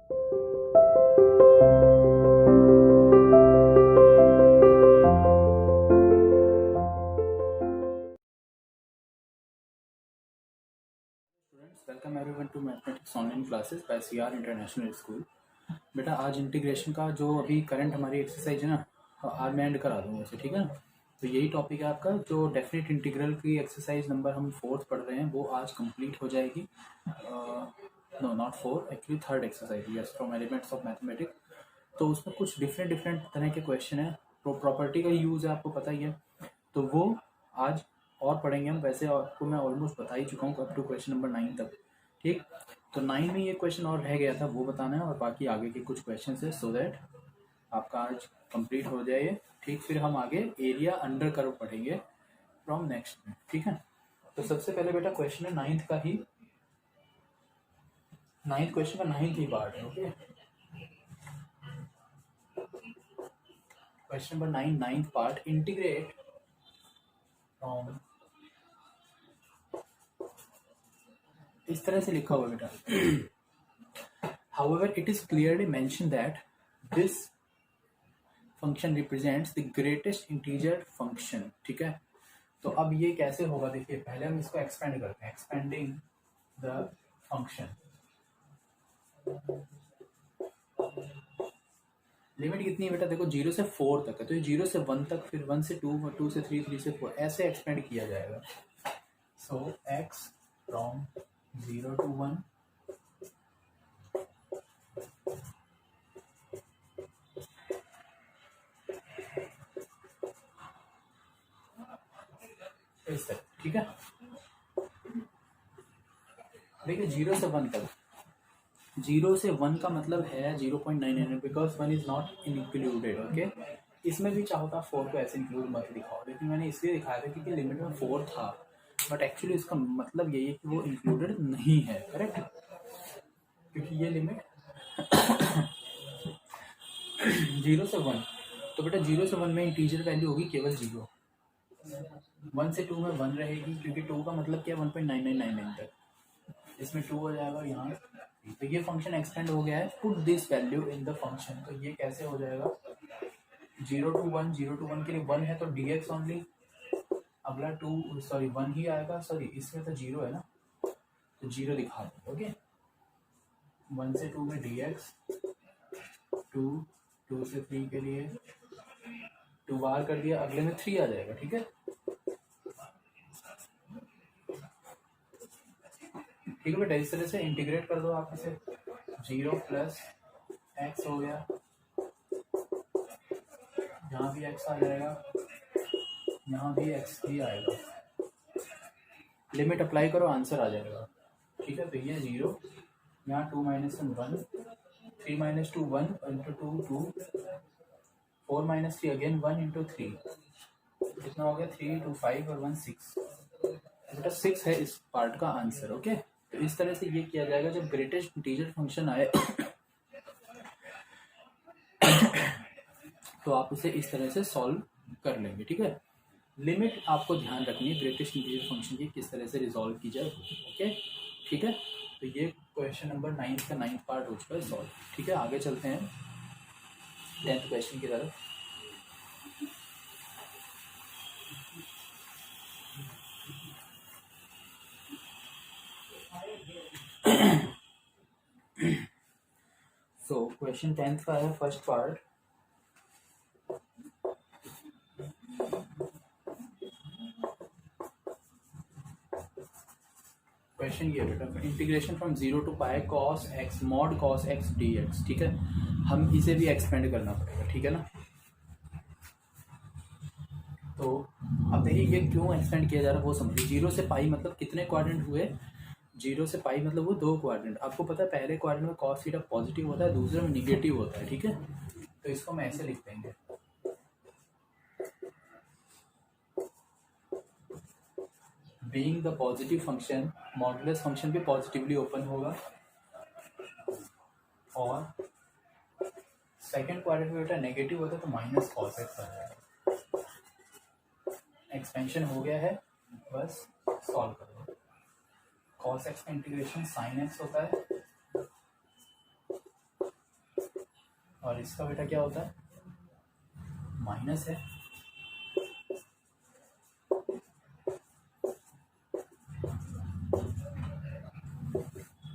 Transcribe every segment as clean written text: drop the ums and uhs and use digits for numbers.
Welcome everyone to mathematics online classes by CR international school. बेटा आज integration का जो अभी करंट हमारी एक्सरसाइज है ना, आज मैं एंड करा दूँगा उसे, ठीक है ना। तो यही टॉपिक है आपका, जो डेफिनेट इंटीग्रल की एक्सरसाइज नंबर हम 4th पढ़ रहे हैं वो आज कंप्लीट हो जाएगी। No not 4, actually 3rd exercise, yes, from elements of mathematics. तो उसमें कुछ डिफरेंट तरह के क्वेश्चन है। प्रॉपर्टी का यूज़ है, आपको पता ही है, तो वो आज और पढ़ेंगे हम। वैसे आपको मैं ऑलमोस्ट बता ही चुका हूँ अप टू क्वेश्चन नंबर 9 तक, ठीक। तो 9 में ये क्वेश्चन और रह गया था, वो बताना है, और बाकी आगे के कुछ क्वेश्चन है, सो दैट आपका आज कंप्लीट हो जाए ये, ठीक। फिर हम आगे एरिया अंडर कर्व पढ़ेंगे फ्रॉम नेक्स्ट में, ठीक है। तो सबसे पहले बेटा क्वेश्चन है 9th का ही, 9th क्वेश्चन का 9th ही पार्ट है, okay. Question number 9, 9th part, integrate from, इस तरह से लिखा हुआ बेटा। However, it is clearly mentioned that this function represents the greatest integer function, ठीक है। तो अब ये कैसे होगा, देखिए पहले हम इसको एक्सपेंड करते हैं, एक्सपेंडिंग द फंक्शन। लिमिट कितनी है बेटा, देखो 0 से 4 तक है, तो ये 0 से 1 तक, फिर 1 से 2, 2 से 3, 3 से 4, ऐसे एक्सपेंड किया जाएगा। सो x फ्रॉम 0 to 1 इस तक, ठीक है। देखिए 0 से 1 तक, 0 से 1 का मतलब है 0.99, because 1 is not included, okay. इसमें भी चाहो तो 4 को ऐसे इंक्लूड मत दिखाओ, लेकिन मैंने इसलिए दिखाया था क्योंकि लिमिट में 4 था, बट एक्चुअली इसका मतलब यही है कि वो इंक्लूडेड नहीं है, करेक्ट, क्योंकि ये लिमिट 0 से 1, तो बेटा 0 से 1 में इंटीजर वैल्यू होगी केवल 0, 1 से 2 में 1 रहेगी, क्योंकि 2 का मतलब क्या है 1.9999 तक, इसमें 2 हो जाएगा यहाँ। तो ये फंक्शन एक्सटेंड हो गया है, put this value in the function. तो ये कैसे हो जाएगा, 0 to 1, 0 to 1 के लिए 1 है तो dx ओनली, अगला 2 सॉरी 1 ही आएगा, सॉरी इसमें तो 0 है ना, तो 0 दिखा दो, ओके। 1 से 2 में dx, 2 से 3 के लिए 2 बाहर कर दिया, अगले में 3 आ जाएगा, ठीक है। ठीक है बेटा, इस तरह से इंटीग्रेट कर दो आप इसे, 0 प्लस x हो गया, यहाँ भी x आ जाएगा, यहाँ भी x ही आएगा, लिमिट अप्लाई करो, आंसर आ जाएगा, ठीक है। तो ये 0, यहाँ 2 minus 1, 3 minus 2 1 into 2 2, 4 minus 3 again 1 into 3, कितना हो गया 3 2 5 और 1 6, बेटा 6 है इस पार्ट का आंसर, ओके। तो इस तरह से ये किया जाएगा जब ग्रेटेस्ट इंटीजर फंक्शन आए तो आप उसे इस तरह से सॉल्व कर लेंगे, ठीक है। लिमिट आपको ध्यान रखनी है ग्रेटेस्ट इंटीजर फंक्शन की किस तरह से रिजॉल्व की जाए, ओके, ठीक है। तो ये क्वेश्चन नंबर 9 का 9th पार्ट हो चुका है सॉल्व, ठीक है। आगे चलते हैं 10th क्वेश्चन की तरफ। सो क्वेश्चन 10th का है फर्स्ट पार्ट, क्वेश्चन ये बेटा, integration from 0 to pi cos x mod cos x dx, ठीक है। हम इसे भी एक्सपेंड करना पड़ेगा, ठीक है ना। तो अब देखिए ये क्यों एक्सपेंड किया जा रहा है वो समझिए। 0 से पाई मतलब कितने क्वाड्रेंट हुए, 0 से पाई मतलब वो 2 क्वाड्रेंट। आपको पता है पहले क्वाड्रेंट में cos थीटा पॉजिटिव होता है, दूसरे में निगेटिव होता है, ठीक है। तो इसको हम ऐसे लिख देंगे, being the positive function, modulus function भी पॉजिटिवली ओपन होगा, और सेकेंड क्वाड्रेंट में बेटा नेगेटिव होता है तो माइनस कॉस एक्स आ जाएगा। एक्सपेंशन हो गया है, बस सॉल्व कर दो। कॉस एक्स का इंटीग्रेशन साइन एक्स होता है, और इसका बेटा क्या होता है, माइनस है।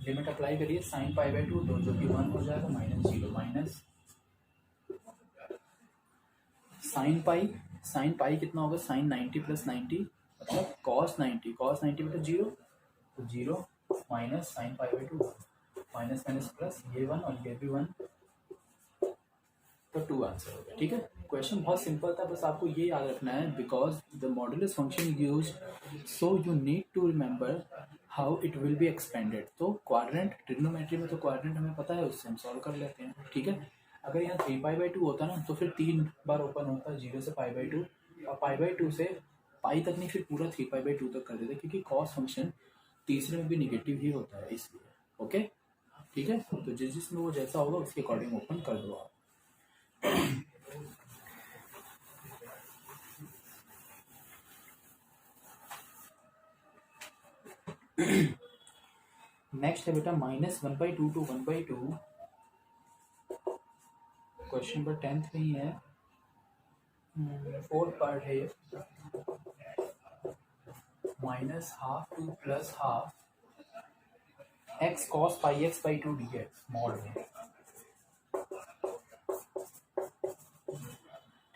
लिमिट अप्लाई करिए साइन पाई बाई टू, जो कि 1 हो जाएगा, माइनस 0 माइनस साइन पाई कितना होगा, साइन 90 प्लस 90 मतलब कॉस 90 बेटा 0, तो 0 minus sine pi by two, minus minus plus, ये 1 और ये भी 1, तो 2 आंसर हो गया। ठीक है, क्वेश्चन बहुत सिंपल था, बस आपको ये याद रखना है because the modulus function use, so you need to remember how it will be expanded. तो क्वाड्रेंट, ट्रिग्नोमेट्री में तो क्वाड्रेंट हमें पता है, उससे हम सॉल्व कर लेते हैं। ठीक है, अगर यहाँ 3 पाई बाई 2 होता ना तो फिर 3 बार ओपन होता, 0 से पाई बाई 2, और पाई बाई 2 से पाई तक नहीं, फिर पूरा 3 पाई बाई 2 तक कर देते, क्योंकि कॉस फंक्शन तीसरे में भी निगेटिव ही होता है इसलिए। ओके, ठीक है, तो जिसमें वो जैसा होगा उसके अकॉर्डिंग ओपन कर दो आप। नेक्स्ट है बेटा minus 1/2 to 1/2, question number 10th में ही है, 4th पार्ट है ये, minus half two plus half x cos pi x by 2 D x mod में।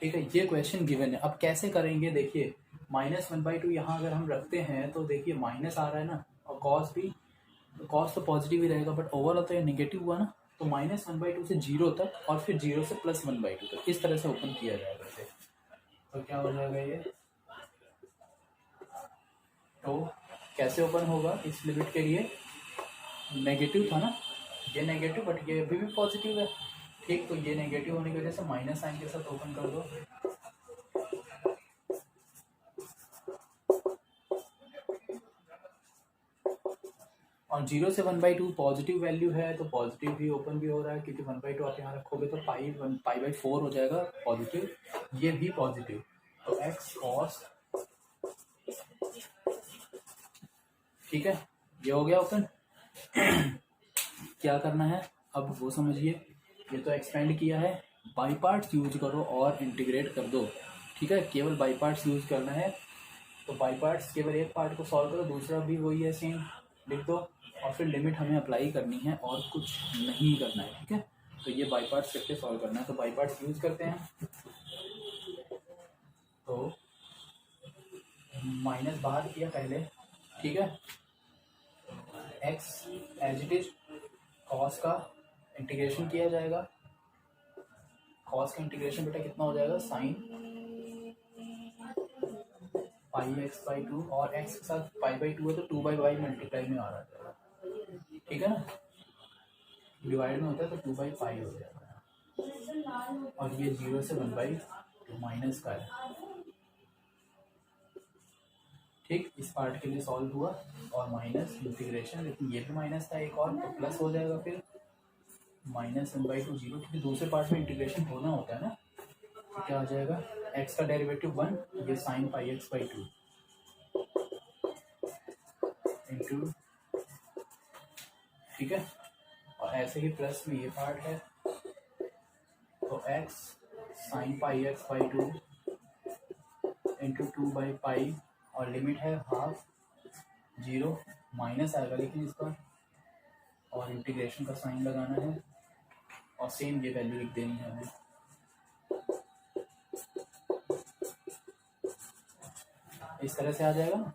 ठीक है, ये क्वेश्चन गिवन है। अब कैसे करेंगे, देखिए माइनस 1/2 यहाँ अगर हम रखते हैं तो देखिए माइनस आ रहा है ना, और कॉस भी, कॉस तो पॉजिटिव ही रहेगा, बट ओवरऑल तो ये निगेटिव हुआ ना, तो माइनस 1/2 से 0 तक, और फिर 0 से प्लस 1/2 तक, इस तरह से ओपन किया जाएगा इसे। तो क्या हो जाएगा ये, तो कैसे ओपन होगा, इस लिमिट के लिए नेगेटिव था ना, ये नेगेटिव, बट ये अभी भी पॉजिटिव है। ठीक, तो ये नेगेटिव होने की वजह से माइनस साइन के साथ ओपन कर दो, और 0 से 1/2 पॉजिटिव वैल्यू है, तो पॉजिटिव ही ओपन भी हो रहा है, क्योंकि 1/2 आप यहाँ रखोगे तो पाई बाई 4 हो जाएगा पॉजिटिव, ये भी पॉजिटिव, तो एक्स कॉस, ठीक है, ये हो गया ओपन। क्या करना है अब वो समझिए, ये तो एक्सपेंड किया है, बाई पार्ट्स यूज करो और इंटीग्रेट कर दो। ठीक है, केवल बाई पार्ट्स यूज करना है, तो बाई पार्ट्स केवल एक पार्ट को सॉल्व करो, दूसरा भी वही है सेम लिख दो, और फिर लिमिट हमें अप्लाई करनी है और कुछ नहीं करना है। ठीक है, तो ये बाई पार्ट्स करके सॉल्व करना है, तो बाई पार्ट्स यूज करते हैं, तो माइनस बाहर किया पहले, ठीक है, x as it is, cos का इंटीग्रेशन किया जाएगा, कॉस का इंटीग्रेशन बेटा कितना हो जाएगा, साइन पाई एक्स बाई 2, और एक्स के साथ पाई बाई 2 है तो 2/y मल्टीप्लाई में आ रहा है, ठीक है ना, डिवाइड में होता है तो 2/पाई हो जाएगा, और ये 0 से 1/2 माइनस का है। ठीक, इस पार्ट के लिए सॉल्व हुआ, और माइनस इंटीग्रेशन, लेकिन ये भी माइनस था एक और, तो प्लस हो जाएगा फिर माइनस 1/2 0, क्योंकि दूसरे पार्ट में इंटीग्रेशन होना होता है ना, तो क्या आ जाएगा, एक्स का डेरिवेटिव 1, ये sign pi x by 2 into, ठीक है, और ऐसे ही प्लस में ये पार्ट है, तो X sine pi x by 2 into 2/पाई, और लिमिट है हाफ, 0 माइनस आएगा लेकिन इसका, और इंटीग्रेशन का साइन लगाना है, और सेम ये वैल्यू लिख देनी है हमें। इस तरह से आ जाएगा ना,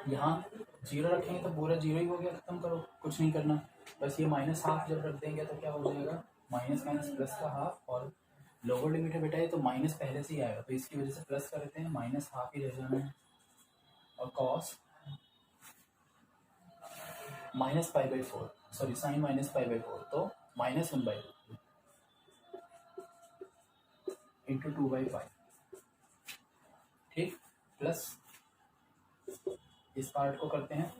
यहाँ 0 रखेंगे तो पूरा 0 ही हो गया, खत्म करो, कुछ नहीं करना, बस ये माइनस हाफ जब रख देंगे तो क्या हो जाएगा, माइनस माइनस प्लस का हाफ, और लोअर लिमिट है बेटा ये, तो माइनस पहले से ही आएगा, तो इसकी वजह से प्लस कर देते हैं, माइनस हाफ ही रह जाना है, और cos minus pi by 4, sorry sine minus pi by 4, तो माइनस 1/2 इंटू 2/पाई, ठीक, प्लस इस पार्ट को करते हैं,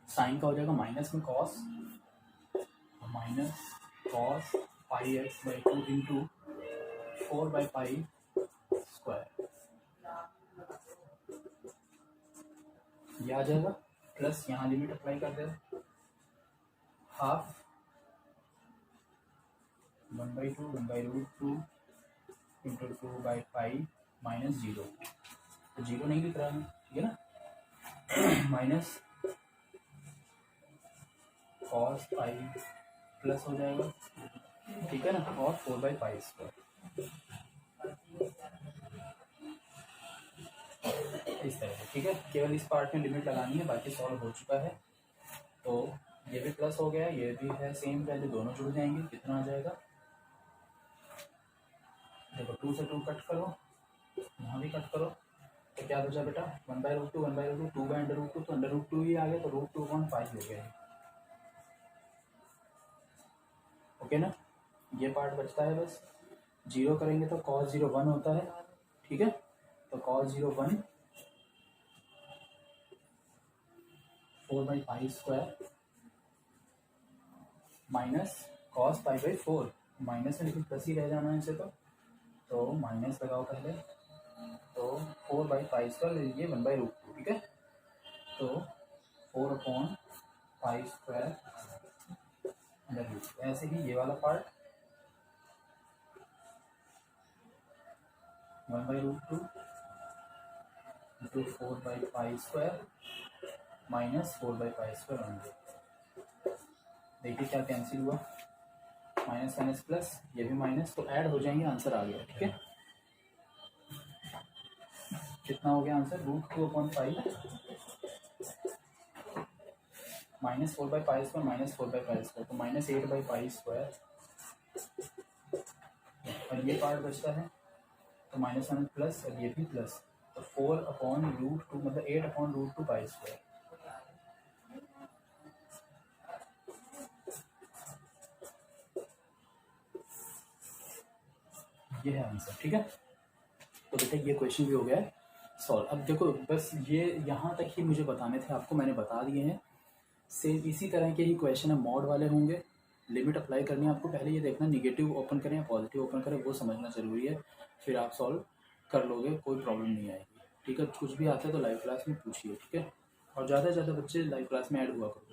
साइन का हो जाएगा माइनस में cos, minus cos pi x by 2 into 4/पाई स्क्वायर, ये आ जाएगा, प्लस यहाँ लिमिट अप्लाई कर दे, हाफ 1/2 इंटू 2/5 माइनस 0, तो 0 नहीं लिख रहा है, ठीक है ना, माइनस cos पाई प्लस हो जाएगा, ठीक है ना, और 4/π², इस तरह से, ठीक है। केवल इस पार्ट में लिमिट लगानी है, बाकी सॉल्व हो चुका है। तो ये भी प्लस हो गया, ये भी है सेम वैल्यू, दोनों जुड़ जाएंगे, कितना आ जाएगा, देखो 2 से 2 कट करो, यहाँ भी कट करो, तो क्या बचा बेटा 1/√2 1/√2 2/√2, तो √2 ही आ गया, तो √2/5 हो गया है, ओके ना। ये पार्ट बचता है बस, 0 करेंगे तो cos 0 1 होता है, ठीक है, तो cos 0 1 4/π² माइनस cos π/4, माइनस में लेकिन प्लस ही रह जाना है इसे, तो माइनस लगाओ पहले, तो 4/π², ये 1/√2, ठीक है, तो 4/π², ऐसे ही ये वाला पार्ट 1/√2 इंटू 4/π² माइनस 4/π² होंगे, देखिए क्या कैंसिल हुआ, माइनस माइनस प्लस, ये भी माइनस, तो ऐड हो जाएंगे, आंसर आ गया, ठीक है। कितना हो गया आंसर, √2/5 माइनस 4/π² माइनस 4/π², तो माइनस 8/π², और ये पार्ट बचता है, तो माइनस माइनस प्लस, और ये भी प्लस, तो 4/√2 मतलब 8/√2π², ये है आंसर, ठीक है। तो बेटा ये क्वेश्चन भी हो गया है सॉल्व। अब देखो बस ये यहाँ तक ही मुझे बताने थे आपको, मैंने बता दिए हैं। सेम इसी तरह के ही क्वेश्चन है, मॉड वाले होंगे, लिमिट अप्लाई करनी है आपको, पहले ये देखना निगेटिव ओपन करें या पॉजिटिव ओपन करें, वो समझना जरूरी है, फिर आप सॉल्व कर लोगे, कोई प्रॉब्लम नहीं आएगी, ठीक है। कुछ भी आता है तो लाइव क्लास में पूछिए, ठीक है, और ज़्यादा से ज़्यादा बच्चे लाइव क्लास में ऐड हुआ करो।